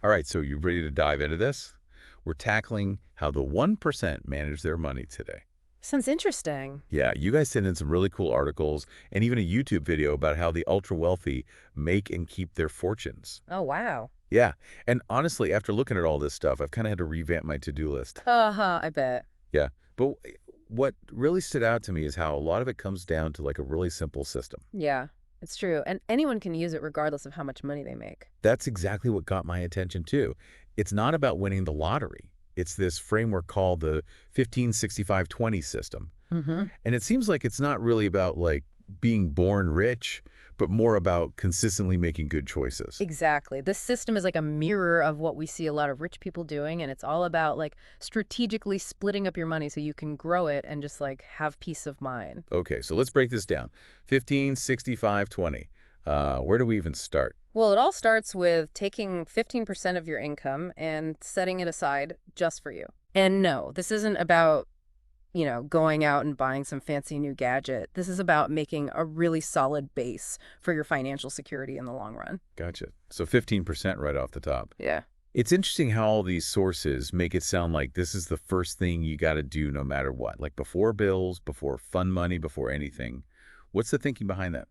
All right, so you ready to dive into this? We're tackling how the 1% manage their money today. Sounds interesting. Yeah, you guys sent in some really cool articles and even a YouTube video about how the ultra wealthy make and keep their fortunes. Oh, wow. Yeah, and honestly, after looking at all this stuff, I've kind of had to revamp my to-do list. Uh-huh, I bet. Yeah, but what really stood out to me is how a lot of it comes down to like a really simple system. Yeah, it's true. And anyone can use it regardless of how much money they make. That's exactly what got my attention too. It's not about winning the lottery. It's this framework called the 15-65-20 system. Mm-hmm. And it seems like it's not really about like being born rich, but more about consistently making good choices. Exactly. This system is like a mirror of what we see a lot of rich people doing, and it's all about like strategically splitting up your money so you can grow it and just like have peace of mind. Okay, so let's break this down. 15-65-20. Where do we even start? Well, it all starts with taking 15% of your income and setting it aside just for you. And no, this isn't about going out and buying some fancy new gadget. This is about making a really solid base for your financial security in the long run. Gotcha. So 15% right off the top. Yeah. It's interesting how all these sources make it sound like this is the first thing you got to do no matter what, like before bills, before fun money, before anything. What's the thinking behind that?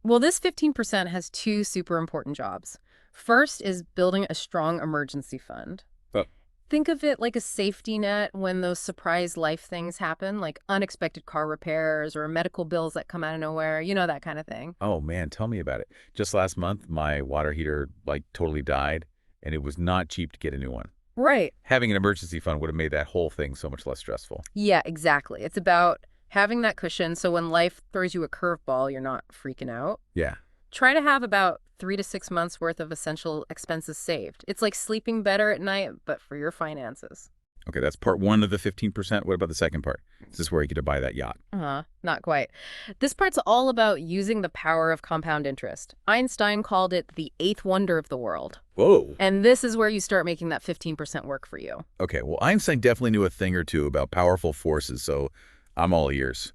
Well, this 15% has two super important jobs. First is building a strong emergency fund. Oh, Think of it like a safety net when those surprise life things happen, like unexpected car repairs or medical bills that come out of nowhere, that kind of thing. oh man, tell me about it. Just last month, my water heater like totally died, and it was not cheap to get a new one. Right. Having an emergency fund would have made that whole thing so much less stressful. Yeah, exactly. It's about having that cushion so when life throws you a curveball, you're not freaking out. Yeah. Try to have about 3 to 6 months worth of essential expenses saved. It's like sleeping better at night, but for your finances. Okay, that's part one of the 15%. What about the second part? Is this where you get to buy that yacht? Not quite. This part's all about using the power of compound interest. Einstein called it the eighth wonder of the world. Whoa. And this is where you start making that 15% work for you. Okay, well, Einstein definitely knew a thing or two about powerful forces, so I'm all ears.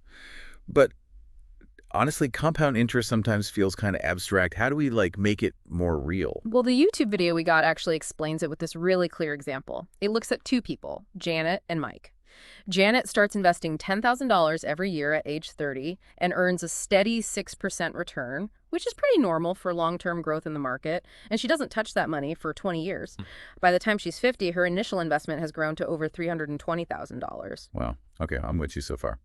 But honestly, compound interest sometimes feels kind of abstract. How do we like make it more real? Well, the YouTube video we got actually explains it with this really clear example. It looks at two people, Janet and Mike. Janet starts investing $10,000 every year at age 30 and earns a steady 6% return, which is pretty normal for long-term growth in the market, and she doesn't touch that money for 20 years. By the time she's 50, her initial investment has grown to over $320,000. Wow. Okay, I'm with you so far.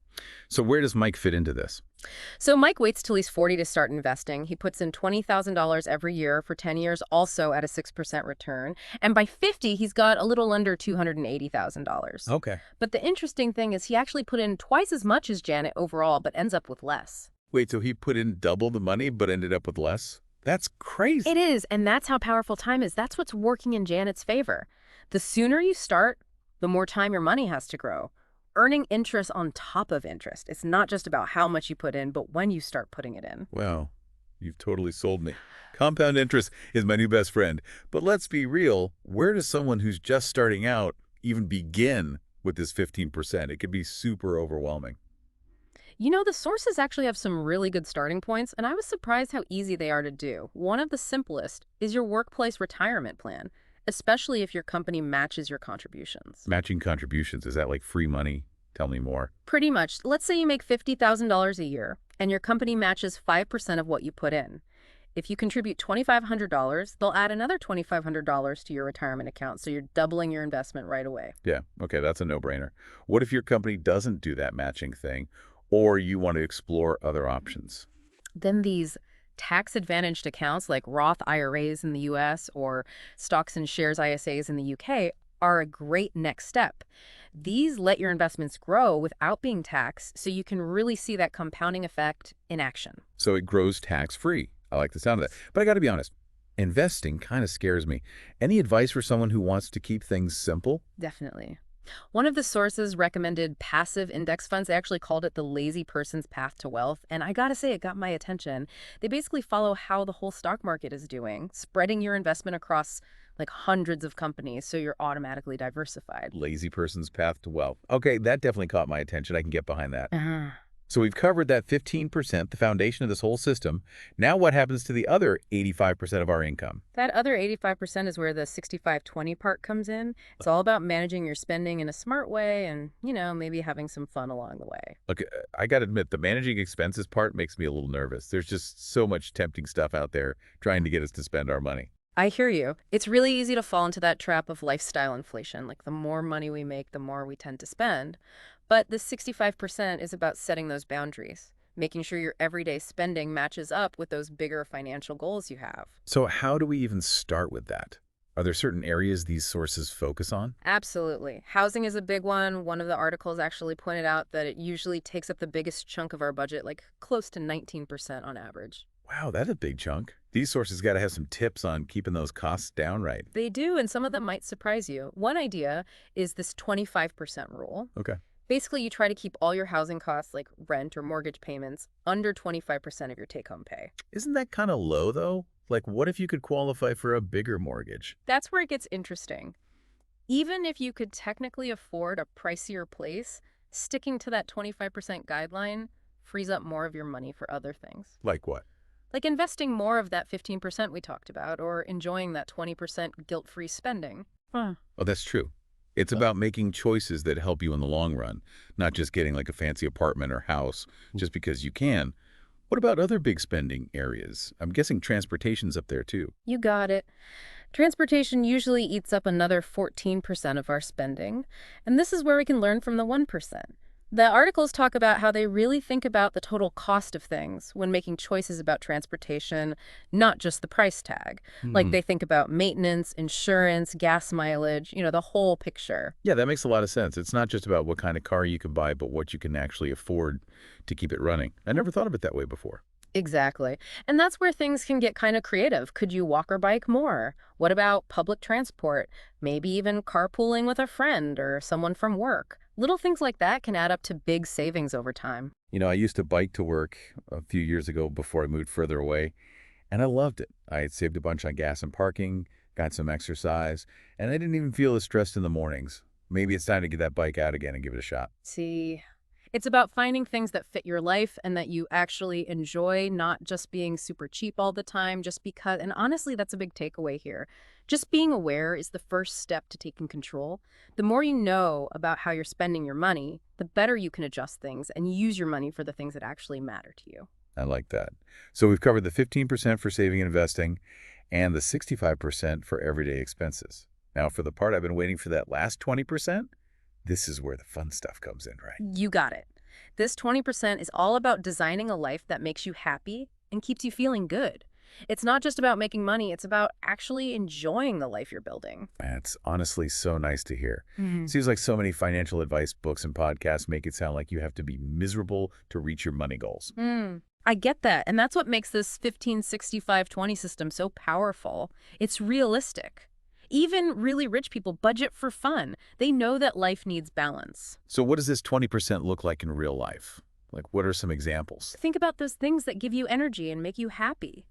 So where does Mike fit into this? So Mike waits till he's 40 to start investing. He puts in $20,000 every year for 10 years, also at a 6% return. And by 50, he's got a little under $280,000. Okay. But the interesting thing is he actually put in twice as much as Janet overall, but ends up with less. Wait, so he put in double the money but ended up with less? That's crazy. It is, and that's how powerful time is. That's what's working in Janet's favor. The sooner you start, the more time your money has to grow. Earning interest on top of interest. It's not just about how much you put in, but when you start putting it in. Wow, you've totally sold me. Compound interest is my new best friend. But let's be real, where does someone who's just starting out even begin with this 15%? It could be super overwhelming. The sources actually have some really good starting points, and I was surprised how easy they are to do. One of the simplest is your workplace retirement plan, especially if your company matches your contributions. Matching contributions, is that like free money? Tell me more. Pretty much. Let's say you make $50,000 a year, and your company matches 5% of what you put in. If you contribute $2,500, they'll add another $2,500 to your retirement account, so you're doubling your investment right away. Yeah, okay, that's a no-brainer. What if your company doesn't do that matching thing, or you want to explore other options? Then these tax-advantaged accounts like Roth IRAs in the US or stocks and shares ISAs in the UK are a great next step. These let your investments grow without being taxed, so you can really see that compounding effect in action. So it grows tax-free. I like the sound of that. But I got to be honest, investing kind of scares me. Any advice for someone who wants to keep things simple? Definitely. One of the sources recommended passive index funds. They actually called it the lazy person's path to wealth. And I gotta say, it got my attention. They basically follow how the whole stock market is doing, spreading your investment across like hundreds of companies so you're automatically diversified. Lazy person's path to wealth. Okay, that definitely caught my attention. I can get behind that. So we've covered that 15%, the foundation of this whole system. Now what happens to the other 85% of our income? That other 85% is where the 65/20 part comes in. It's all about managing your spending in a smart way and, maybe having some fun along the way. Look, I got to admit, the managing expenses part makes me a little nervous. There's just so much tempting stuff out there trying to get us to spend our money. I hear you. It's really easy to fall into that trap of lifestyle inflation. Like the more money we make, the more we tend to spend. But the 65% is about setting those boundaries, making sure your everyday spending matches up with those bigger financial goals you have. So how do we even start with that? Are there certain areas these sources focus on? Absolutely. Housing is a big one. One of the articles actually pointed out that it usually takes up the biggest chunk of our budget, like close to 19% on average. Wow, that's a big chunk. These sources got to have some tips on keeping those costs down right. They do, and some of them might surprise you. One idea is this 25% rule. Okay. Basically, you try to keep all your housing costs, like rent or mortgage payments, under 25% of your take-home pay. Isn't that kind of low, though? Like, what if you could qualify for a bigger mortgage? That's where it gets interesting. Even if you could technically afford a pricier place, sticking to that 25% guideline frees up more of your money for other things. Like what? Like investing more of that 15% we talked about, or enjoying that 20% guilt-free spending. Huh. Oh, that's true. It's about making choices that help you in the long run, not just getting like a fancy apartment or house just because you can. What about other big spending areas? I'm guessing transportation's up there too. You got it. Transportation usually eats up another 14% of our spending, and this is where we can learn from the 1%. The articles talk about how they really think about the total cost of things when making choices about transportation, not just the price tag. Like Hmm. they think about maintenance, insurance, gas mileage, the whole picture. Yeah, that makes a lot of sense. It's not just about what kind of car you can buy, but what you can actually afford to keep it running. I never thought of it that way before. Exactly. And that's where things can get kind of creative. Could you walk or bike more? What about public transport? Maybe even carpooling with a friend or someone from work. Little things like that can add up to big savings over time. I used to bike to work a few years ago before I moved further away, and I loved it. I had saved a bunch on gas and parking, got some exercise, and I didn't even feel as stressed in the mornings. Maybe it's time to get that bike out again and give it a shot. See, it's about finding things that fit your life and that you actually enjoy, not just being super cheap all the time, just because. And honestly, that's a big takeaway here. Just being aware is the first step to taking control. The more you know about how you're spending your money, the better you can adjust things and use your money for the things that actually matter to you. I like that. So we've covered the 15% for saving and investing and the 65% for everyday expenses. Now, for the part I've been waiting for, that last 20%, this is where the fun stuff comes in, right? You got it. This 20% is all about designing a life that makes you happy and keeps you feeling good. It's not just about making money, it's about actually enjoying the life you're building. That's honestly so nice to hear. Mhm. Seems like so many financial advice books and podcasts make it sound like you have to be miserable to reach your money goals. I get that. And that's what makes this 15-65-20 system so powerful. It's realistic. Even really rich people budget for fun. They know that life needs balance. So what does this 20% look like in real life? Like, what are some examples? Think about those things that give you energy and make you happy.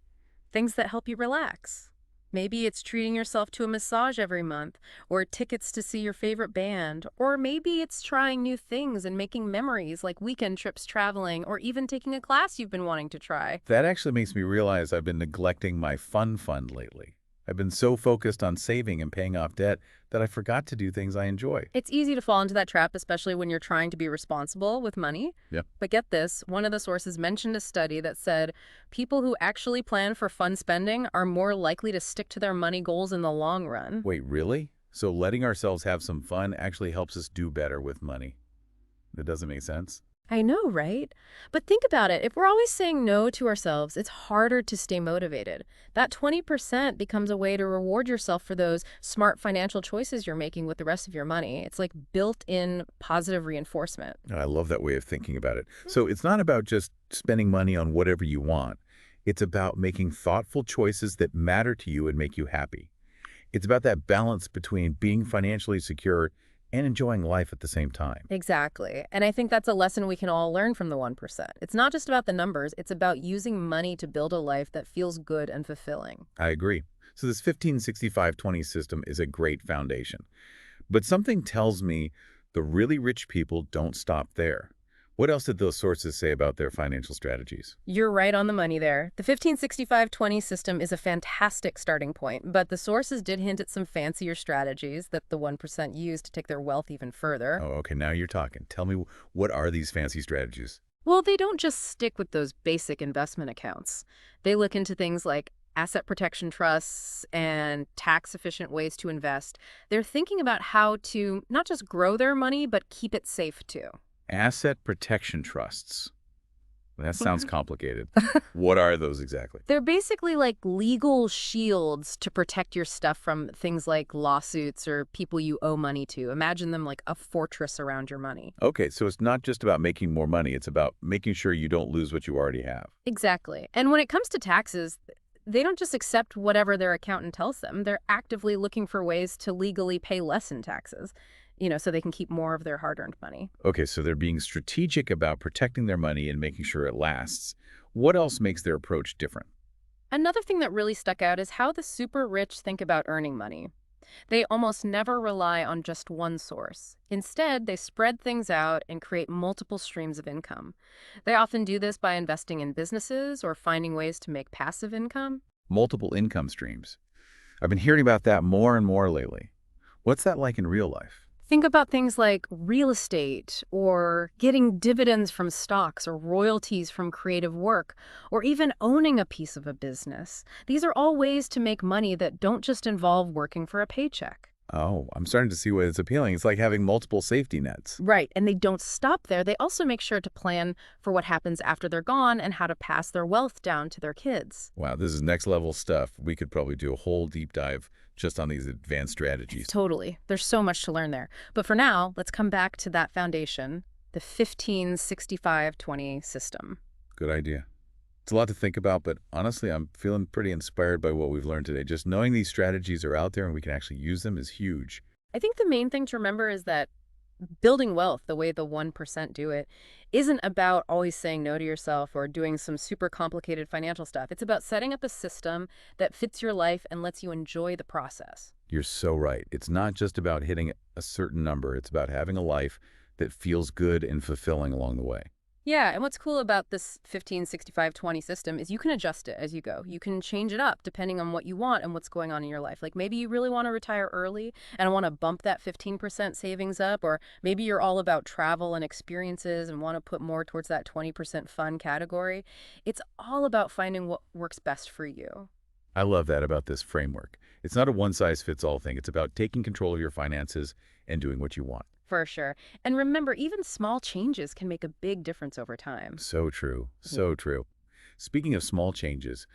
Things that help you relax. Maybe it's treating yourself to a massage every month, or tickets to see your favorite band, or maybe it's trying new things and making memories like weekend trips traveling, or even taking a class you've been wanting to try. That actually makes me realize I've been neglecting my fun fund lately. I've been so focused on saving and paying off debt that I forgot to do things I enjoy. It's easy to fall into that trap, especially when you're trying to be responsible with money. Yeah. But get this, one of the sources mentioned a study that said people who actually plan for fun spending are more likely to stick to their money goals in the long run. Wait, really? So letting ourselves have some fun actually helps us do better with money. That doesn't make sense. I know, right? But think about it. If we're always saying no to ourselves, it's harder to stay motivated. That 20% becomes a way to reward yourself for those smart financial choices you're making with the rest of your money. It's like built-in positive reinforcement. I love that way of thinking about it. So it's not about just spending money on whatever you want. It's about making thoughtful choices that matter to you and make you happy. It's about that balance between being financially secure and enjoying life at the same time. Exactly. And I think that's a lesson we can all learn from the 1%. It's not just about the numbers, it's about using money to build a life that feels good and fulfilling. I agree. So this 15-65-20 system is a great foundation. But something tells me the really rich people don't stop there. What else did those sources say about their financial strategies? You're right on the money there. The 15-65-20 system is a fantastic starting point, but the sources did hint at some fancier strategies that the 1% use to take their wealth even further. Oh, okay, now you're talking. Tell me, what are these fancy strategies? Well, they don't just stick with those basic investment accounts. They look into things like asset protection trusts and tax-efficient ways to invest. They're thinking about how to not just grow their money, but keep it safe too. Asset protection trusts. That sounds complicated. What are those exactly? They're basically like legal shields to protect your stuff from things like lawsuits or people you owe money to. Imagine them like a fortress around your money. Okay, so it's not just about making more money, it's about making sure you don't lose what you already have. Exactly. And when it comes to taxes, they don't just accept whatever their accountant tells them. They're actively looking for ways to legally pay less in taxes, so they can keep more of their hard-earned money. Okay, so they're being strategic about protecting their money and making sure it lasts. What else makes their approach different? Another thing that really stuck out is how the super rich think about earning money. They almost never rely on just one source. Instead, they spread things out and create multiple streams of income. They often do this by investing in businesses or finding ways to make passive income. Multiple income streams. I've been hearing about that more and more lately. What's that like in real life? Think about things like real estate or getting dividends from stocks or royalties from creative work or even owning a piece of a business. These are all ways to make money that don't just involve working for a paycheck. Oh, I'm starting to see why it's appealing. It's like having multiple safety nets. Right, and they don't stop there. They also make sure to plan for what happens after they're gone and how to pass their wealth down to their kids. Wow, this is next level stuff. We could probably do a whole deep dive just on these advanced strategies. Totally. There's so much to learn there. But for now, let's come back to that foundation, the 15-65-20 system. Good idea. It's a lot to think about, but honestly, I'm feeling pretty inspired by what we've learned today. Just knowing these strategies are out there and we can actually use them is huge. I think the main thing to remember is that building wealth the way the 1% do it isn't about always saying no to yourself or doing some super complicated financial stuff. It's about setting up a system that fits your life and lets you enjoy the process. You're so right. It's not just about hitting a certain number. It's about having a life that feels good and fulfilling along the way. Yeah, and what's cool about this 15-65-20 system is you can adjust it as you go. You can change it up depending on what you want and what's going on in your life. Like maybe you really want to retire early and want to bump that 15% savings up, or maybe you're all about travel and experiences and want to put more towards that 20% fun category. It's all about finding what works best for you. I love that about this framework. It's not a one-size-fits-all thing. It's about taking control of your finances and doing what you want. For sure. And remember, even small changes can make a big difference over time. So true. So true. Speaking of small changes,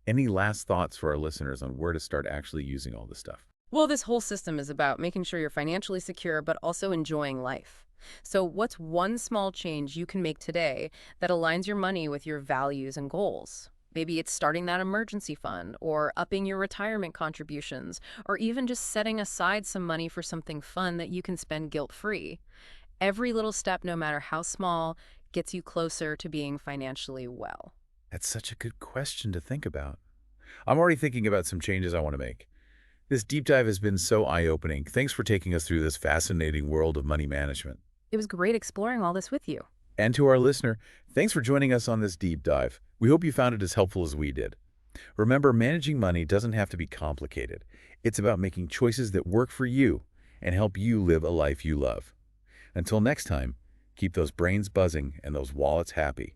any last thoughts for our listeners on where to start actually using all this stuff? Well, this whole system is about making sure you're financially secure, but also enjoying life. So what's one small change you can make today that aligns your money with your values and goals? Maybe it's starting that emergency fund or upping your retirement contributions or even just setting aside some money for something fun that you can spend guilt-free. Every little step, no matter how small, gets you closer to being financially well. That's such a good question to think about. I'm already thinking about some changes I want to make. This deep dive has been so eye-opening. Thanks for taking us through this fascinating world of money management. It was great exploring all this with you. And to our listener, thanks for joining us on this deep dive. We hope you found it as helpful as we did. Remember, managing money doesn't have to be complicated. It's about making choices that work for you and help you live a life you love. Until next time, keep those brains buzzing and those wallets happy.